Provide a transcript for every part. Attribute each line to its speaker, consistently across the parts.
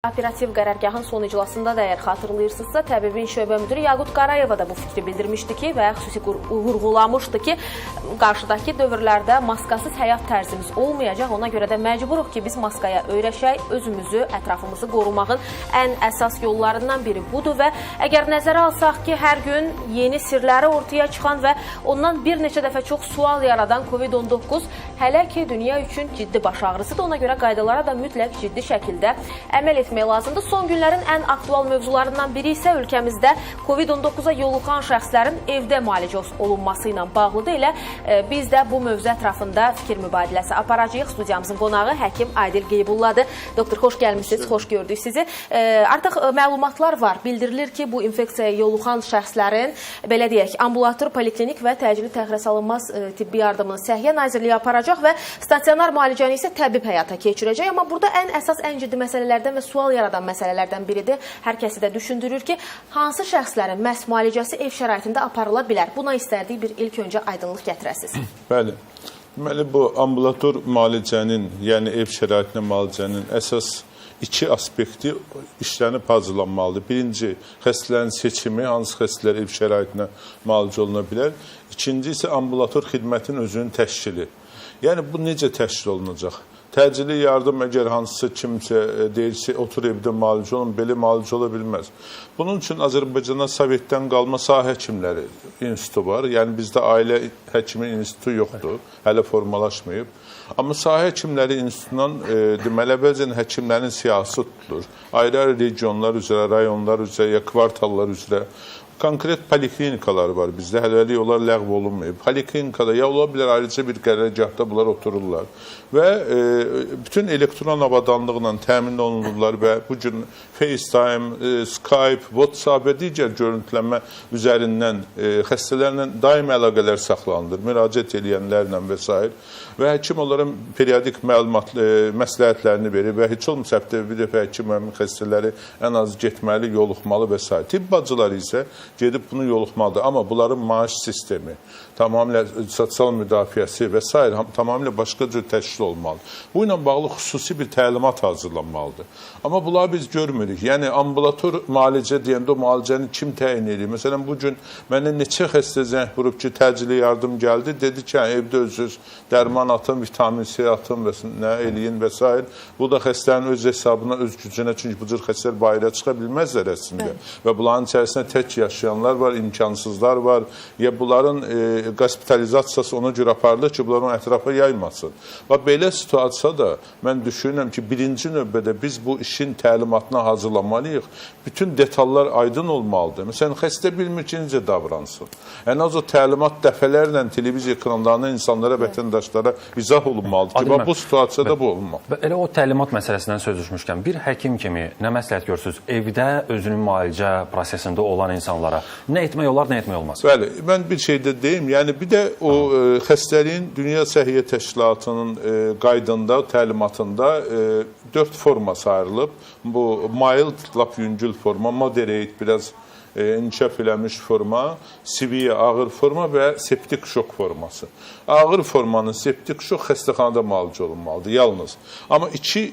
Speaker 1: Operativ qərargahın son iclasında da əgər xatırlayırsınızsa, təbibin şöbə müdürü Yaqut Qarayeva da bu fikri bildirmişdi ki və xüsusi vurğulamışdı ki, qarşıdakı dövrlərdə maskasız həyat tərzimiz olmayacaq. Ona görə də məcburuq ki, biz maskaya öyrəşək, özümüzü, ətrafımızı qorumağın ən əsas yollarından biri budur və əgər nəzərə alsaq ki, hər gün yeni sirləri ortaya çıxan və ondan bir neçə dəfə çox sual yaradan COVID-19 hələ ki, dünya üçün ciddi baş ağrısıdır. Ona görə qaydalara da mütləq ciddi şəkildə əməl etmək lazımdır. Son günlərin ən aktual mövzularından biri isə ölkəmizdə COVID-19-a yoluxan şəxslərin evdə müalicə olunması ilə bağlıdır. Elə biz də bu mövzu ətrafında fikir mübadiləsi aparacağıq. Studiyamızın qonağı həkim Adil Qeybulladır. Doktor, xoş gəlmişsiniz, xoş gördük sizi. Artıq məlumatlar var. Bildirilir ki, bu infeksiyaya yoluxan şəxslərin, belə deyək, ambulator, poliklinik və təcili təxirə salınmaz tibbi yardımını Səhiyyə Nazirliyi aparacaq və stasionar müalicəni isə təbib həyata keçirəcək. Amma burada ən əsas, ən ciddi məsələlərdən və sual yaradan məsələlərdən biridir. Hər kəsi də düşündürür ki, hansı şəxslərin məhz müalicəsi ev şəraitində aparıla bilər? Buna istərdik bir ilk öncə aydınlıq gətirəsiniz.
Speaker 2: Bəli. Deməli, bu ambulator müalicənin, yəni ev şəraitində müalicənin əsas iki aspekti işlənib hazırlanmalıdır. Birinci, xəstələrin seçimi, hansı xəstələr ev şəraitində müalicə oluna bilər. İkinci isə ambulator xidmətin özünün təşkili. Yəni, bu necə təşkil olunacaq? Təcili yardım əgər hansısa kimsə deyilsə, otur evdə müalicə olun, belə müalicə ola bilməz. Bunun üçün Azərbaycanda Sovetdən qalma sahə həkimləri institutu var. Yəni bizdə ailə həkimi institutu yoxdur, hələ formalaşmayıb. Amma sahə həkimləri institutundan deməli, əvvəlcə həkimlərin siyahısı tutulur. Ayrı-ayrı regionlar üzrə, rayonlar üzrə, ya kvartallar üzrə. Konkret poliklinikalar var bizdə, hələlik onlar ləğv olunmayıb. Poliklinikada ya ola bilər, ayrıca bir qərargahda bunlar otururlar və bütün elektron avadanlıqla təmin olunurlar və bu gün FaceTime, Skype, WhatsApp və digər görüntülənmə üzərindən xəstələrlə daim əlaqələr saxlanılır, müraciət edənlərlə və s. Və həkim onların periodik məlumat, məsləhətlərini verir və heç olmasa həftə bir dəfə həkim həmin xəstələri ən az getməli, yoluxmalı və s. Tibb bacıları isə gedib bunu yoluxmalıdır. Amma bunların maaş sistemi, tamamilə sosial müdafiəsi və s. tamamilə başqa cür təşkil olmalıdır. Bu ilə bağlı xüsusi bir təlimat hazırlanmalıdır. Amma bunları biz görmürük. Yəni, ambulator müalicə deyəndə o müalicəni kim təyin edir? Məsələn, bugün mənə neçə xəstə zəng vurub ki, təcili yardım gəldi, dedi ki, evdə özünüz dərman atın, vitamin C atın və nə eləyin və s. Bu da xəstənin öz hesabına, öz gücünə, çünki bu cür xəstələr bayıra çıxa bilməzlər əslində. Və bunların içərisində tək yaşayanlar var, imkansızlar var. Ya bunların hospitalizasiyası ona görə aparılır ki, bunların ətrafa yaymasın. Və belə situasiyada mən düşünürəm ki, birinci növbədə biz bu işin təlimatına hazırlamalıyıq. Bütün detallar aydın olmalıdır. Məsələn, xəstə bilmir ki, necə davransın. Ən az o təlimat dəfələrlə televiziya ekranlarına insanlara, vətəndaşlara izah olunmalıdır ki, bu situasiyada bu olmalı.
Speaker 3: Elə o təlimat məsələsindən söz düşmüşkən, bir həkim kimi nə məsləhət görürsünüz? Evdə özünün müalicə prosesində olan insanlara nə etmək olar, nə etmək olmaz?
Speaker 2: Bəli, mən bir şey də deyim. Yəni, bir də o xəstəliyin Dünya Səhiyyə Təşkilatının qaydında, təlimatında 4 forma sayırılıb. Bu mild, lap yüngül forma, moderate, biraz inkişaf eləmiş forma, seviyyə, ağır forma və septik şok forması. Ağır formanın septik şok xəstəxanada müalicə olunmalıdır, yalnız. Amma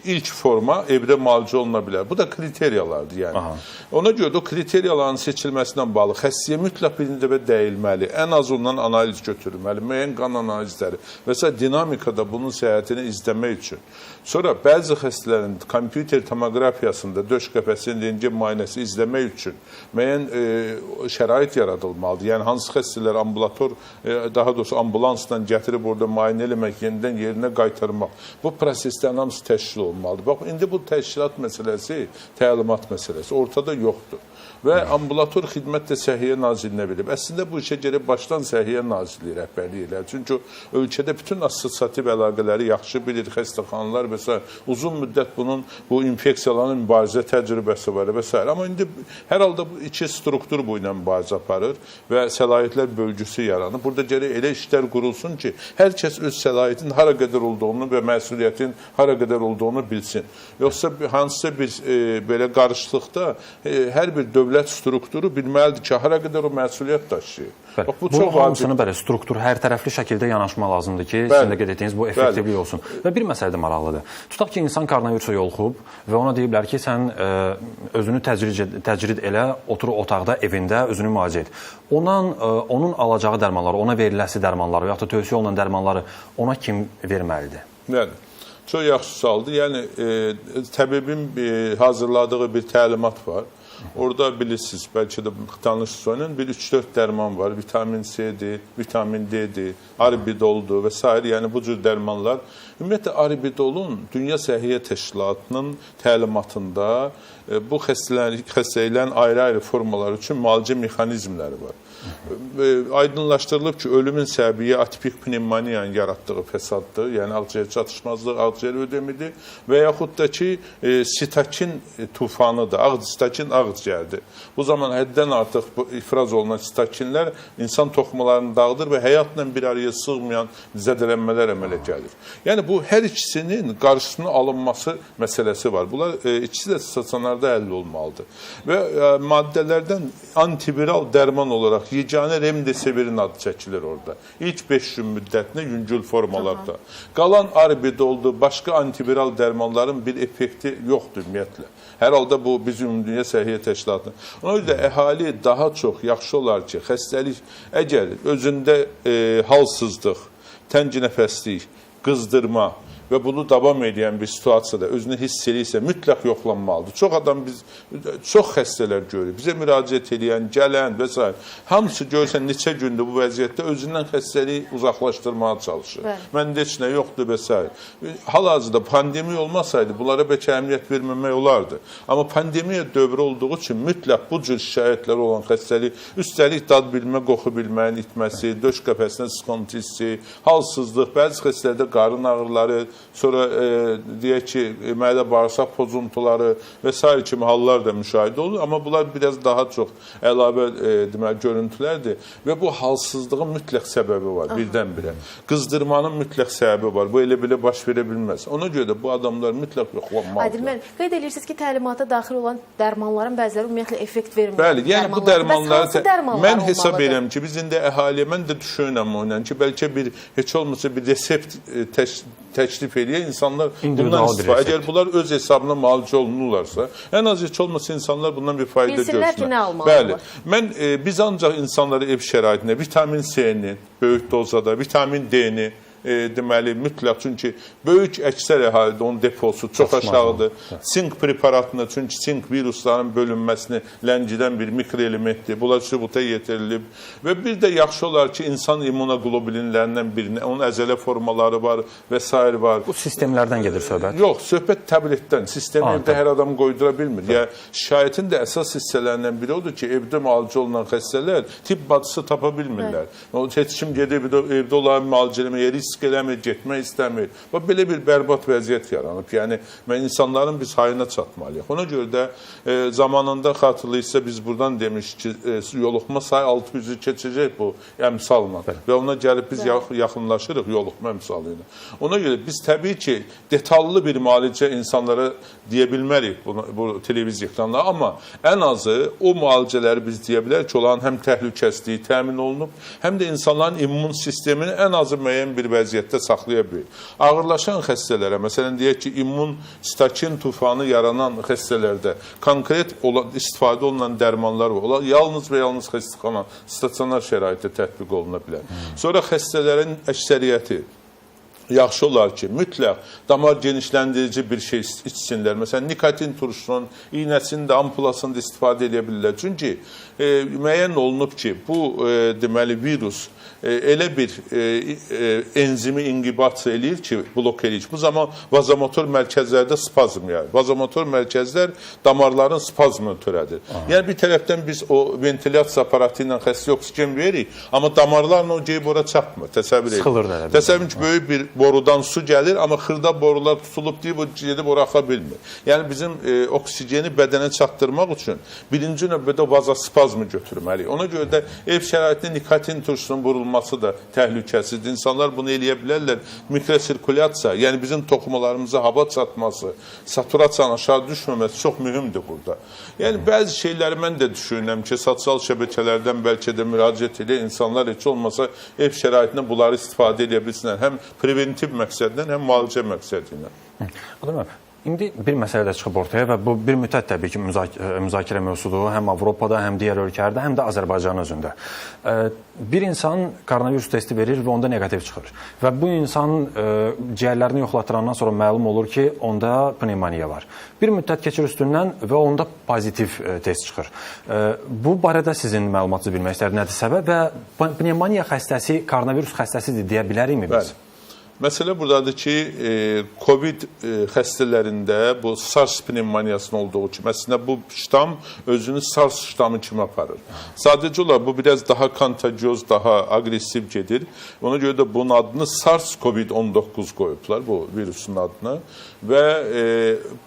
Speaker 2: ilk forma evdə müalicə oluna bilər. Bu da kriteriyalardır, yəni. Ona görə də o kriteriyaların seçilməsindən bağlı xəstəyə mütləq birinci dəfə dəyilməli, ən az ondan analiz götürülməli, müəyyən qan analizləri və s. dinamikada bunun səyahətini izləmək üçün. Sonra bəzi xəstələrin kompüter tomografiyasında döş qəfəsinin rentgen müayinəsi izləmək üçün müəyyən şərait yaradılmalıdır. Yəni, hansı xəstələr ambulator, daha doğrusu ambulansla gətirib orada müayinə eləmək, yenidən yerinə qaytarmaq. Bu proseslərin hamısı təşkil olmalıdır. Bax, indi bu təşkilat məsələsi, təlimat məsələsi ortada yoxdur. Və ambulator xidmət də Səhiyyə Nazirliyinə verib. Əslində, bu işə gərək başdan Səhiyyə Nazirliyi rəhbərlik elər. Çünki ölkədə bütün assosiativ əlaqələri yaxşı bilir, xəstəxanalar və s. Uzun müddət bunun, bu infeksiyaların mübarizə təcrübəsi var və s. Amma indi hər halda bu iki struktur bu ilə mübarizə aparır və səlahiyyətlər bölgüsü yaranır. Burada gərək elə işlər qurulsun ki, hər kəs öz səlahiyyətin hara qədər olduğunu və məsuliyyətin hara qədər olduğunu bilsin. Yoxsa hansısa bir belə qarışıqlıqda hər bir dövlət strukturu bilməlidir ki, hara qədər o məsuliyyət daşıyır.
Speaker 3: Bunun hamısını belə struktur, hər tərəfli şəkildə yanaşma lazımdır ki, sizin də qeyd etdiyiniz bu effektivlik olsun. Və bir məsələ də maraqlıdır. Tutaq ki, insan koronavirusa yoluxub və ona deyiblər ki, sən özünü təcrid elə, otur otaqda, evində, özünü müalicə et. Onun alacağı dərmanları, ona veriləsi dərmanları və yaxud da tövsiyə olunan dərmanları ona kim verməlidir?
Speaker 2: Yəni, çox yaxşı sualdır. Yəni, təbibin hazırladığı bir təlimat var. Orada bilirsiniz, bəlkə də tanışsınız onunla, bir 3-4 dərman var. Vitamin C-dir, vitamin D-dir, arbidoldur və s. Yəni bu cür dərmanlar. Ümumiyyətlə, arbidolun Dünya Səhiyyə Təşkilatının təlimatında bu xəstəliklərin ayrı-ayrı formaları üçün müalicə mexanizmləri var. Aydınlaşdırılıb ki, ölümün səbəbi atipik pnevmoniyanın yaratdığı fəsaddır, yəni ağciyər çatışmazlığı, ağciyər ödemidir və yaxud da ki, sitakin tufanıdır, sitakin ağciyərdir. Bu zaman həddən artıq ifraz olunan sitakinlər insan toxumalarını dağıdır və həyatla bir araya sığmayan zədələnmələr əmələ gəlir. Yəni, bu hər ikisinin qarşısının alınması məsələsi var. Bunlar ikisi də stasionarda həll olmalıdır. Və maddələrdən antiviral dərman olaraq yeganə remdesivirin adı çəkilir orada. İlk 5 gün müddətində yüngül formalarda. Qalan arbidoldur, başqa antiviral dərmanların bir effekti yoxdur ümumiyyətlə. Hər halda bu bizim Dünya Səhiyyə Təşkilatının. Ona görə də əhali daha çox yaxşı olar ki, xəstəlik əgər özündə halsızlıq, təngi nəfəslik, qızdırma və bunu davam edən bir situasiyada özünü hiss edirsə, mütləq yoxlanmalıdır. Çox adam, çox xəstələr görür. Bizə müraciət edən, gələn və s. Hamısı görürsən, neçə gündür bu vəziyyətdə özündən xəstəliyi uzaqlaşdırmağa çalışır. Məndə heç nə yoxdur və s. Hal-hazırda pandemiya olmasaydı, bunlara bəlkə əhəmiyyət verməmək olardı. Amma pandemiya dövrü olduğu üçün mütləq bu cür şikayətlər olan xəstəlik, üstəlik dad bilmə, qoxu bilməyin itməsi, döş qəfəsinə sıxıntı hissi, halsızlıq, bəzi xəstələrdə qarın ağrıları, sonra deyək ki, mədə bağırsaq pozuntuları və s. kimi hallar da müşahidə olur. Amma bunlar biraz daha çox əlavə görüntülərdir və bu halsızlığın mütləq səbəbi var, birdən-birə. Qızdırmanın mütləq səbəbi var. Bu elə-belə baş verə bilməz. Ona görə də bu adamlar mütləq yoxlanmalıdır.
Speaker 1: Adil müəllim, qeyd edirsiniz ki, təlimata daxil olan dərmanların bəziləri ümumiyyətlə effekt vermir.
Speaker 2: Bəli, yəni bu dərmanları mən hesab edirəm ki, biz indi əhaliyə, mən də düşünürəm ondan ki, bəlkə bir, heç olmasa bir resept təklif edən insanlar bundan istifadə. Əgər bunlar öz hesabına müalicə olunurlarsa, ən az heç olmasa insanlar bundan bir fayda görsünlər.
Speaker 1: Bilsinlər ki, nə almalıdır?
Speaker 2: Bəli. Biz ancaq insanları ev şəraitində vitamin C-ni, böyük dozada, vitamin D-ni, deməli, mütləq, çünki böyük əksər əhalidə onun deposu çox aşağıdır. Sink preparatına, çünki sink virusların bölünməsini ləngidən bir mikroelementdir. Bunlar sübuta yetirilib. Və bir də yaxşı olar ki, insan immunoglobulinlərindən birini, onun əzələ formaları var və s. var.
Speaker 3: Bu sistemlərdən gedir söhbət?
Speaker 2: Yox, söhbət təbletdən. Sistemi evdə hər adam qoydura bilmir. Şikayətin də əsas hissələrindən biri odur ki, evdə müalicə olunan xəstələr tibb bacısı tapa bilmirlər. Heç kim gedib evdə olan müalicələmə yeri eləmir, getmək istəmir. Belə bir bərbad vəziyyət yaranıb. Yəni, insanların biz hayına çatmalıyıq. Ona görə də zamanında xatırlayırsa biz buradan demişik ki, yoluxma sayı 600-ü keçəcək bu əmsalla. Və ona gəlib biz yaxınlaşırıq yoluxma əmsalı ilə. Ona görə biz təbii ki, detallı bir müalicə insanlara deyə bilmərik bu televiziya ekranları, amma ən azı o müalicələri biz deyə bilərik ki, olan həm təhlükəsizliyi təmin olunub, həm də insanların immun sistemini ən azı müəyyən bir vəziyyətdə saxlaya bilir. Ağırlaşan xəstələrə, məsələn, deyək ki, immun sitakin tufanı yaranan xəstələrdə konkret istifadə olunan dərmanlar var. Yalnız və yalnız xəstəxana, stasionar şəraitdə tətbiq oluna bilər. Sonra xəstələrin əksəriyyəti yaxşı olar ki, mütləq damar genişləndirici bir şey içsinlər. Məsələn, nikotin turşunun iynəsində, ampulasında istifadə edə bilirlər. Çünki müəyyən olunub ki, bu deməli virus elə bir enzimi inqibasiya eləyir ki, blok eləyir. Bu zaman vazomotor mərkəzlərdə spazm yarar. Vazomotor mərkəzlər damarların spazmını törədir. Yəni bir tərəfdən biz o ventilyasiya aparatı ilə xəstəyə oksigen veririk, amma damarlarla o geyib ora çatmır. Təsəvvür edin.
Speaker 3: Sıxılır da.
Speaker 2: Təsəvvür ki, böyük bir borudan su gəlir, amma xırda borular tutulub deyib, o gedib oraxa bilmir. Yəni bizim oksigeni bədənə çatdırmaq üçün birinci növbədə vazospazmı götürməliyik. Ona görə də ev şəraitində nikotin turşusunun vurulması da təhlükəsizdir. İnsanlar bunu eləyə bilərlər. Mikrosirkulyasiya, yəni bizim toxumalarımıza hava çatması, saturasiyanın aşağı düşməməsi çox mühümdür burada. Yəni bəzi şeyləri mən də düşünürəm ki, sosial şəbəkələrdən bəlkə də müraciət edə insanlar heç olmasa ev şəraitində bunları istifadə edə bilsinlər. Həm preventiv məqsədlə, həm müalicə məqsədi ilə.
Speaker 3: Adil bəy, İndi bir məsələ də çıxıb ortaya və bu bir müddət təbii ki, müzakirə mövzusudur. Həm Avropada, həm digər ölkələrdə, həm də Azərbaycanın özündə. Bir insan koronavirus testi verir və onda negativ çıxır. Və bu insan ciyərlərini yoxlatırandan sonra məlum olur ki, onda pnevmoniya var. Bir müddət keçir üstündən və onda pozitiv test çıxır. Bu barədə sizin məlumatınızı bilmək istərdim. Nədir səbəb və pnevmoniya xəstəsi koronavirus xəstəsidir deyə bilərikmi biz?
Speaker 2: Bəli. Məsələ buradadır ki, COVID xəstələrində bu SARS pnevmoniyasının olduğu kimi, əslində bu ştam özünü SARS ştamı kimi aparır. Sadəcə olaraq bu biraz daha kontagioz, daha aqressiv gedir. Ona görə də bunun adını SARS-CoV-19 qoyublar, bu virusun adını. Və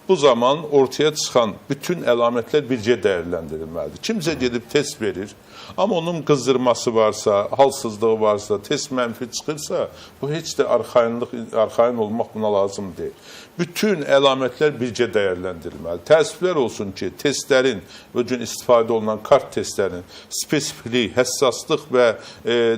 Speaker 2: bu zaman ortaya çıxan bütün əlamətlər bircə dəyərləndirilməlidir. Kimsə gedib test verir, amma onun qızdırması varsa, halsızlığı varsa, test mənfi çıxırsa, bu heç də arxain olmaq buna lazım deyil. Bütün əlamətlər bircə dəyərləndirilməli. Təəssüflər olsun ki, testlərin, bu gün istifadə olunan kart testlərinin spesifiklik, həssaslıq və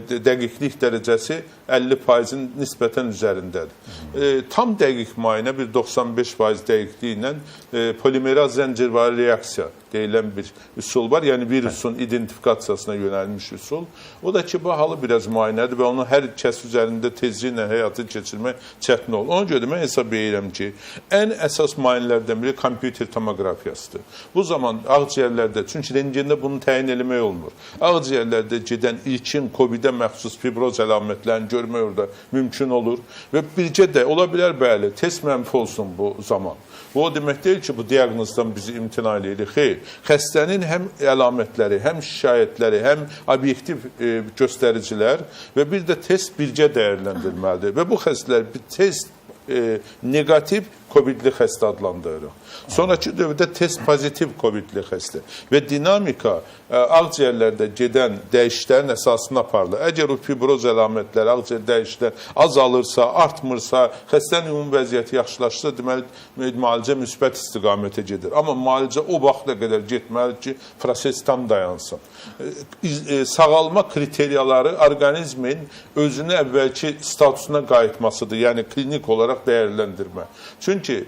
Speaker 2: dəqiqlik dərəcəsi 50%-in nisbətən üzərindədir. Tam dəqiq müayinə bir 95% dəqiqliyi ilə polimeraz zəncirvari reaksiya deyilən bir üsul var. Yəni virusun identifikasiyasına yönəlmiş üsul. O da ki, bu halı biraz müayinədir və onu hər kəs üzərində tezliklə həyatı keçirmək çətin olur. Ona görə mən hesab edirəm ki, ən əsas müayinələrdən biri kompüter tomografiyasıdır. Bu zaman ağciyərlərdə, çünki rentgenda bunu təyin eləmək olmur. Ağciyərlərdə gedən ilkin COVID-ə məxsus fibroz əlamətlərini görmək orada mümkün olur və bircə də ola bilər, bəli, test mənfi olsun bu zaman. Bu o demək deyil ki, bu diaqnozdan bizi imtina edirik. Xeyr, xəstənin həm əlamətləri, həm şikayətləri, həm obyektiv göstəricilər və bir də test bircə dəyərləndirilməlidir. Və bu xəstələr bir test negativ COVID-li xəstə adlandırırıq. Sonraki dövrdə test pozitiv COVID-li xəstə və dinamika ağciyərlərdə gedən dəyişiklərin əsasına aparılır. Əgər o fibroz əlamətləri, ağciyər dəyişiklər azalırsa, artmırsa, xəstənin ümumi vəziyyəti yaxşılaşırsa, deməli, müalicə müsbət istiqamətə gedir. Amma müalicə o vaxta qədər getməli ki, proses tam dayansın. Sağalma kriteriyaları orqanizmin özünü əvvəlki statusuna qayıtmasıdır, yəni klinik olaraq dəyərləndirmə. Çünki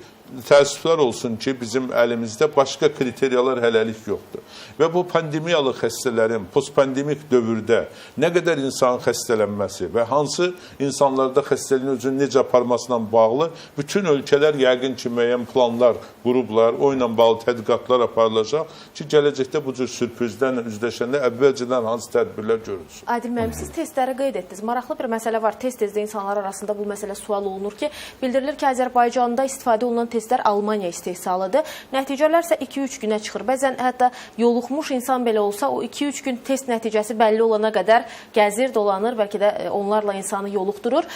Speaker 2: təəssüflər olsun ki, bizim əlimizdə başqa kriteriyalar hələlik yoxdur. Və bu pandemiyalı xəstələrin postpandemik dövrdə nə qədər insanın xəstələnməsi və hansı insanlarda xəstəliyin özünü necə aparmasına bağlı bütün ölkələr yəqin ki, müəyyən planlar, qruplar, o ilə bağlı tədqiqatlar aparılacaq ki, gələcəkdə bu cür sürprizlərlə üzləşəndə əvvəlcədən hansı tədbirlər görülsün.
Speaker 1: Adil müəllim, siz testləri qeyd etdiniz. Maraqlı bir məsələ var. Tez-tezdə insanlar arasında bu məsələ sual olunur ki, bildirilir ki, Azərbaycanda istifadə olunan testlər Almaniya istehsalıdır. Nəticələr isə 2-3 günə çıxır. Bəzən hətta yoluxmuş insan belə olsa, o 2-3 gün test nəticəsi bəlli olana qədər gəzir, dolanır, bəlkə də onlarla insanı yoluxdurur.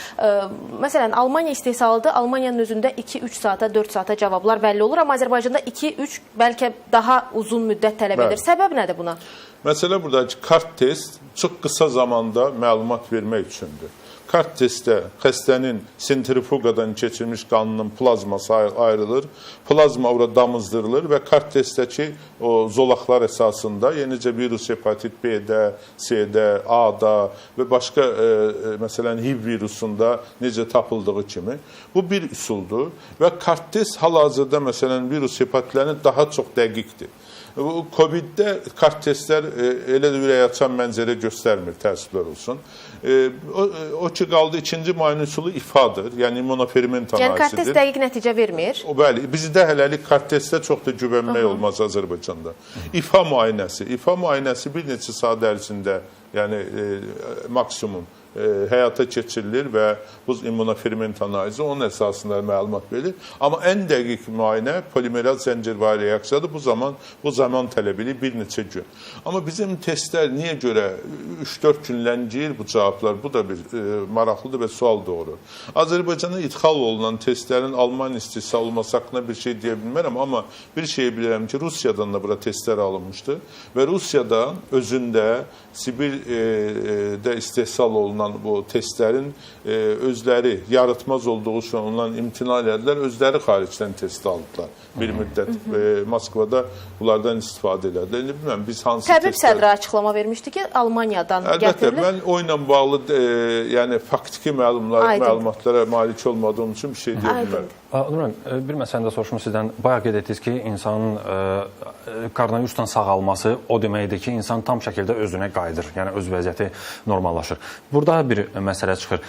Speaker 1: Məsələn, Almaniya istehsalıdır. Almaniyanın özündə 2-3 saata, 4 saata cavablar bəlli olur. Amma Azərbaycanda 2-3, bəlkə daha uzun müddət tələb edir. Səbəb nədir buna?
Speaker 2: Məsələ buradakı kart test çox qısa zamanda məlumat vermək üçündür. Kart testdə xəstənin sentrifuqadan keçirilmiş qanının plazması ayrılır, plazma orada damızdırılır və kart testdəki o zolaqlar əsasında, yenicə virus hepatit B-də, C-də, A-da və başqa, məsələn, HIV virusunda necə tapıldığı kimi, bu bir üsuldur və kart test hal-hazırda, məsələn, virus hepatitlərinin daha çox dəqiqdir. COVID-də kart testlər elə də ürək açan mənzərə göstərmir, təəssüflər olsun. O ki, qaldı ikinci müayinə üsulu ifadır, yəni immunoferment analizidir.
Speaker 1: Yəni, kart test dəqiq nəticə vermir?
Speaker 2: Bəli, bizdə hələlik kart testdə çox da güvənmək olmaz Azərbaycanda. İfa müayinəsi bir neçə saat ərzində, yəni maksimum həyata keçirilir və bu immunoferment analizi onun əsasında məlumat verir. Amma ən dəqiq müayinə polimeraz zəncirvari reaksiyadır. Bu zaman tələb edir bir neçə gün. Amma bizim testlər niyə görə 3-4 gün ləngiyir bu cavablar? Bu da bir maraqlıdır və sual doğurur. Azərbaycana idxal olunan testlərin Almanya istehsal olması haqqında bir şey deyə bilmərəm, amma bir şey bilirəm ki, Rusiyadan da bura testlər alınmışdı və Rusiyadan özündə Sibirdə istehsal olunan bu testlərin özləri yarıtmaz olduğu üçün ondan imtina edilər, özləri xaricdən test aldılar. Bir müddət Moskvada bunlardan istifadə edilər. Bilməm, biz hansı
Speaker 1: Təbib sədri açıqlama vermişdi ki, Almaniyadan gətirilir.
Speaker 2: Əlbəttə, mən o ilə bağlı yəni faktiki məlumatlara malik olmadığım üçün bir şey deyə bilmərəm.
Speaker 3: Nurən, bir məsələndə soruşum sizdən. Bayaq qeyd etdiniz ki, insanın koronavirusdan sağalması o deməkdir ki, insan tam şəkildə özünə qayıdır, yəni öz vəziyyəti normallaşır. Burada bir məsələ çıxır.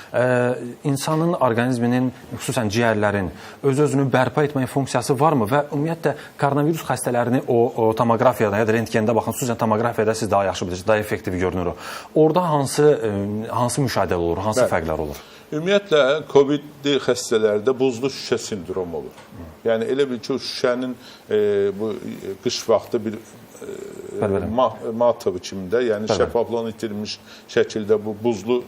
Speaker 3: İnsanın orqanizminin, xüsusən ciyərlərin öz-özünü bərpa etməyə funksiyası varmı və ümumiyyətlə koronavirus xəstələrini o tomoqrafiyada ya da rentgenda baxın, xüsusən tomoqrafiyada siz daha yaxşı bilirsiniz, daha effektiv görünür o. Orada hansı müşahidələr olur, hansı fərqlər olur?
Speaker 2: Ümumiyyətlə, COVID xəstələrdə buzlu şüşə sindromu olur. Yəni, elə bil ki, o şüşənin bu qış vaxtı bir matov kimdə, yəni şəffaflığını itirmiş şəkildə bu buzlu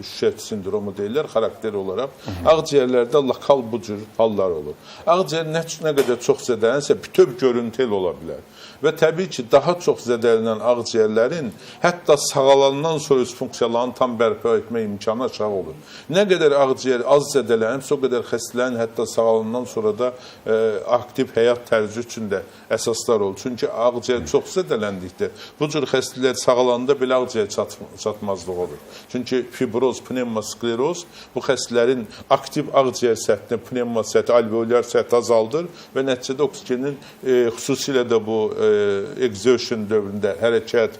Speaker 2: şüşə sindromu deyirlər, xarakter olaraq. Ağciyərlərdə lokal bu cür hallar olur. Ağciyər nə qədər çox zədələnsə, bütöv görüntü ola bilər. Və təbii ki, daha çox zədələnən ağciyərlərin hətta sağalandan sonra öz funksiyalarını tam bərpa etmə imkanı aşağı olur. Nə qədər ağciyər az zədələnibsə, o qədər xəstələrin hətta sağalandan sonra da aktiv həyat tərzi üçün də əsaslar olur. Çünki ağciyər çox zədələndikdə bu cür xəstələr sağalanda belə ağciyər çatmazlığı olur. Çünki fibroz, pneumoskleroz bu xəstələrin aktiv ağciyər səthini, pneumo səthi, alveolyar səthi azaldır və nəticədə oksigenin xüsusilə də bu exertion dövründə, hərəkət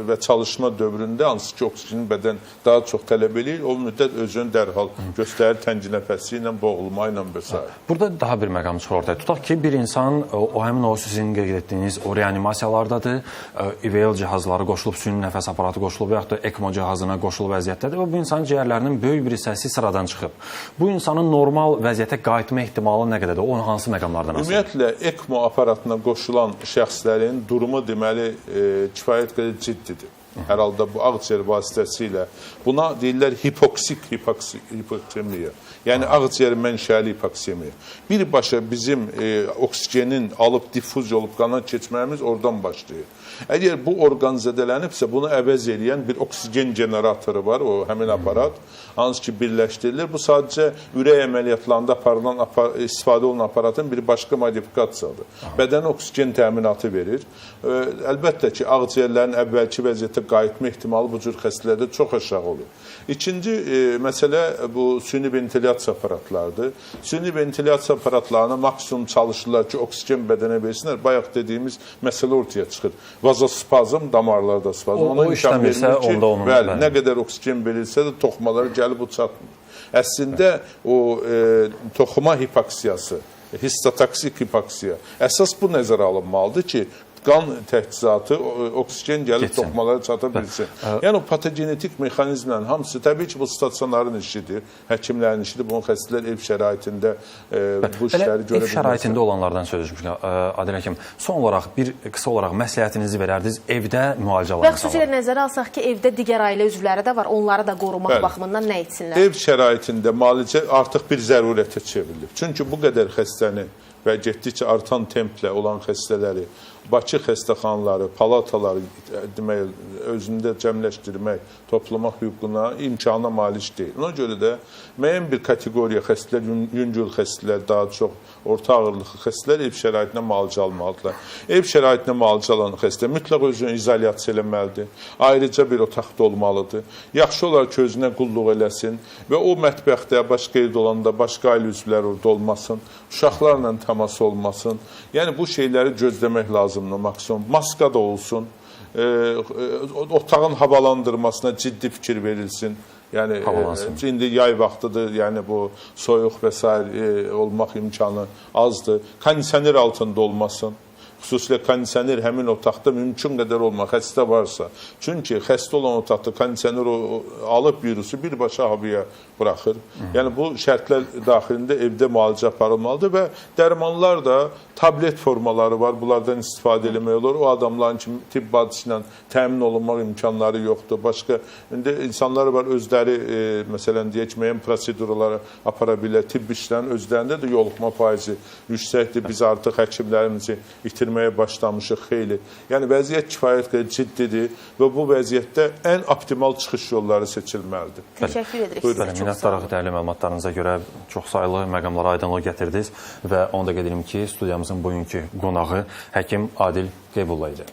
Speaker 2: və çalışma dövründə hansı ki, oksigenin bədən daha çox tələb edir, o müddət özünü dərhal göstərir təngi nəfəsi ilə, boğulma ilə və s.
Speaker 3: Burada daha bir məqam çıxır ortaya. Tutaq ki, bir insan həmin o sizin qeyd etdiyiniz o reanimasiyalardadır, IVL cihazları qoşulub, süni nəfəs aparatı qoşulub və yaxud da ECMO cihazına qoşulub vəziyyətdədir və bu insanın ciyərlərinin böyük bir hissəsi sıradan çıxıb. Bu insanın normal vəziyyətə qayıtma ehtimalı nə qədərdir? O hansı məqamlardan asılıdır?
Speaker 2: Ümumiyyətlə, ECMO aparatına qoşulan şəxslərin durumu deməli kifayət qədər ciddidir. Hər halda bu ağciyər vasitəsilə buna deyirlər hipoksik hipoksemiya. Yəni ağciyər mənşəli hipoksemiya. Birbaşa bizim oksigenin alıb diffuz olub qana keçməyimiz oradan başlayır. Əgər bu orqan zədələnibsə, bunu əvəz edən bir oksigen generatoru var, o həmin aparat, hansı ki birləşdirilir. Bu sadəcə ürək əməliyyatlarında aparılan, istifadə olunan aparatın bir başqa modifikasiyadır. Bədənə oksigen təminatı verir. Əlbəttə ki, ağciyərlərin əvvəlki vəziyyətə qayıtma ehtimalı bu cür xəstələrdə çox aşağı olur. İkinci məsələ bu süni ventilyasiya aparatlarıdır. Süni ventilyasiya aparatlarına maksimum çalışırlar ki, oksigen bədənə versinlər. Bayaq dediyimiz məsələ ortaya çıxır. Vazospazm, damarlarda spazm.
Speaker 3: O işləmirsə, onda onun
Speaker 2: bəli, nə qədər oksigen verilsə də toxumalara gəlib o çatmır. Əslində o toxuma hipoksiyası, histotoksik hipoksiya əsas bu nəzərə alınmalıdır ki, qan təchizatı, oksigen gəlib toxumalara çata bilsin. Yəni, o patogenetik mexanizmlərin hamısı, təbii ki, bu stasionarın işidir, həkimlərin işidir, bunun xəstələr ev şəraitində bu işləri görə bilməsin.
Speaker 3: Ev şəraitində olanlardan söz etmişik, Adil həkim. Son olaraq, bir qısa olaraq məsləhətinizi verərdiniz, evdə müalicə alan
Speaker 1: və xüsusilə nəzərə alsaq ki, evdə digər ailə üzvləri də var, onları da qorumaq baxımından nə etsinlər?
Speaker 2: Ev şəraitində müalicə artıq bir zərurətə çevrilir. Çünki bu qədər xəstəni və getdikcə artan templə olan xəstələri Bakı xəstəxanaları, palataları demək, özündə cəmləşdirmək, toplamaq hüququna, imkana malik deyil. Ona görə də müəyyən bir kateqoriya xəstələr, yüngül xəstələr, daha çox orta ağırlıqlı xəstələr ev şəraitinə müalicə almalıdırlar. Ev şəraitinə müalicə alan xəstə mütləq özünü izolyasiya eləməlidir. Ayrıca bir otaqda olmalıdır. Yaxşı olar ki, özünə qulluq eləsin və o mətbəxdə, başqa evdə olanda başqa ailə üzvləri orada olmasın, uşaqlarla təmas olmasın. Yəni, bu şeyləri gözləmək lazımdır maksimum. Maska da olsun, otağın havalandırmasına ciddi fikir verilsin. Yəni, indi yay vaxtıdır, yəni bu soyuq və s. olmaq imkanı azdır. Kondisioner altında olmasın. xüsusilə kondisioner həmin otaqda mümkün qədər olmaq, xəstə varsa. Çünki xəstə olan otaqda kondisioner alıb virusu birbaşa havaya buraxır. Yəni bu şərtlər daxilində evdə müalicə aparılmalıdır və dərmanlar da tablet formaları var. Bunlardan istifadə etmək olur. O adamların ki, tibb hadisi ilə təmin olunmaq imkanları yoxdur. Başqa indi insanlar var özləri məsələn deyək müəyyən prosedurları apara bilər. Tibb işlərinin özlərində də yoluxma faizi yüksəkdir. Biz artıq həkimlərimizi itirməyə başlamışıq xeyli. Yəni vəziyyət kifayət qədər ciddidir və bu vəziyyətdə ən optimal çıxış yolları seçilməlidir.
Speaker 1: Təşəkkür edirik.
Speaker 3: Minnətdarıq dəyərli məlumatlarınıza görə çox saylı məqamlara aydınlıq gətirdiniz və onu da qeyd edim ki, studiyamızın bugünkü qonağı həkim Adil Qeybulla idi.